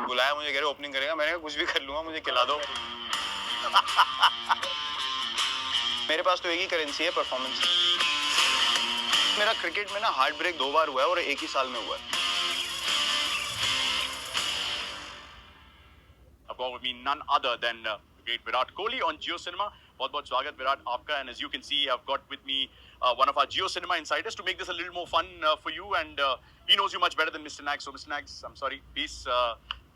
बुलाया मुझे, कह रहे ओपनिंग करेगा, मैंने कहा कुछ भी कर लूंगा, मुझे खिला दो। मेरे पास तो एक ही करेंसी है, परफॉर्मेंस। मेरा क्रिकेट में ना हार्ट ब्रेक 2 बार हुआ है और एक ही साल में हुआ है। Above me, none other than great Virat Kohli on Jio Cinema. बहुत-बहुत स्वागत विराट आपका, and as you can see, I've got with me one of our Jio Cinema insiders to make this a little more fun for you, and he knows you much better than Mr. Nags. So Mr. Nags, I'm sorry, please,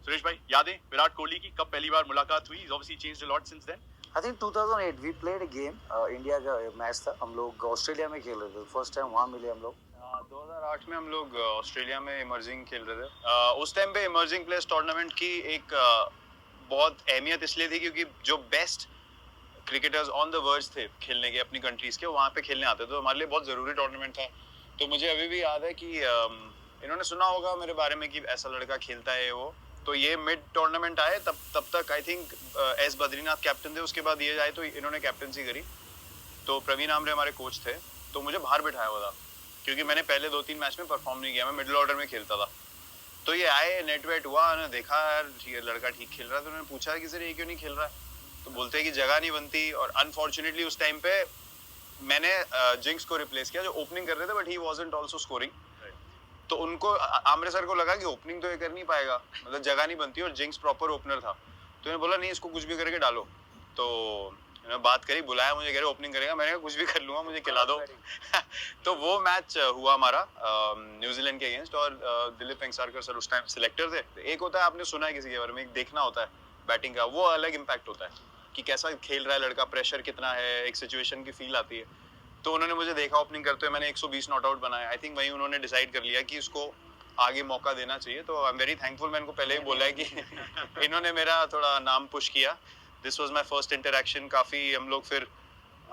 Suresh भाई, यादें विराट कोहली की कब पहली बार मुलाकात हुई? He's obviously changed a lot since then. I think 2008 we played a game. India का match था, हम लोग ऑस्ट्रेलिया में खेल रहे थे, फर्स्ट टाइम वहाँ मिले हम लोग। 2008 में हम लोग ऑस्ट्रेलिया में इमर्जिंग खेल रहे थे। उस टाइम पे इमर्जिंग प्लेयर्स टूर्नामेंट की एक बहुत अहमियत इसलिए थी क्योंकि जो best cricketers on the verge थे खेलने के अपनी कंट्रीज के, वहाँ पे खेलने आते थे, तो हमारे लिए बहुत ज़रूरी टूर्नामेंट था। तो मुझे अभी भी याद है कि इन्होंने सुना होगा मेरे बारे में कि ऐसा लड़का खेलता है वो। तो ये मिड टूर्नामेंट आए, तब तक I think S Badrinath captain थे, उसके बाद ये आए तो इन्होंने कैप्टनसी करी। तो प्रवीण आमरे हमारे कोच थे, तो मुझे बाहर बिठाया हुआ था क्योंकि मैंने पहले 2-3 मैच में परफॉर्म नहीं किया, मैं मिडिल ऑर्डर में खेलता था। तो ये आए, नेट वेट हुआ, उन्होंने देखा यार लड़का ठीक खेल रहा है, तो उन्होंने पूछा कि सर ये क्यों नहीं खेल रहा है? तो बोलते हैं कि जगह नहीं बनती। और अनफॉर्चुनेटली उस टाइम पे मैंने जिंक्स को रिप्लेस किया जो ओपनिंग कर रहे थे, but he wasn't also scoring. तो उनको आमरे सर को लगा कि ओपनिंग तो ये कर नहीं पाएगा, मतलब जगह नहीं बनती, और जिंक्स प्रॉपर ओपनर था। तो इन्होंने बोला नहीं, इसको कुछ भी करके डालो। तो इन्होंने बात करी, बुलाया मुझे, कह रहे ओपनिंग करेगा, मैंने कहा कुछ भी कर लूंगा, मुझे खिला दो। तो वो मैच हुआ हमारा न्यूजीलैंड के अगेंस्ट, और दिलीप वेंगसरकर सर उस टाइम सिलेक्टर थे। एक होता है, आपने सुना है किसी के बारे में, एक देखना होता है बैटिंग का, वो अलग इम्पैक्ट होता है कि कैसा खेल रहा है लड़का, प्रेशर कितना है, एक सिचुएशन की फील आती है। तो उन्होंने मुझे देखा ओपनिंग करते हुए, मैंने 120 नॉट आउट बनाया। आई थिंक वहीं उन्होंने डिसाइड कर लिया कि इसको आगे मौका देना चाहिए। तो आई एम वेरी थैंकफुल, मैंने इनको पहले ही बोला है कि इन्होंने मेरा थोड़ा नाम पुश किया। This was my first interaction. काफ़ी हम लोग फिर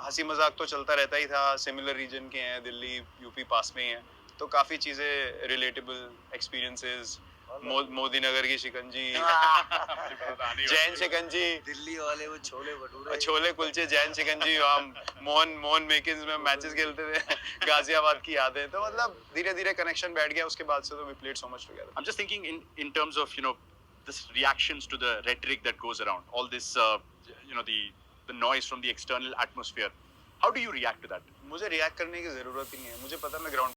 हंसी मजाक तो चलता रहता ही था, सिमिलर रीजन के हैं, दिल्ली यूपी पास में ही है, तो काफ़ी चीज़ें रिलेटेबल एक्सपीरियंसेस। मोदी नगर की शिकंजी, जैन शिकंजी, दिल्ली वाले वो छोले भटूरे, छोले कुलचे, जैन शिकंजी, हम मोहन मेकिंस में मैचेस खेलते थे, गाजियाबाद की यादें। तो मतलब धीरे धीरे कनेक्शन बैठ गया, उसके बाद से तो we played so much together. I'm just thinking in terms of this reactions to the rhetoric that goes around, all this the noise from the external atmosphere. How do you react to that? मुझे react करने की जरूरत ही नहीं है, मुझे पता मैं ground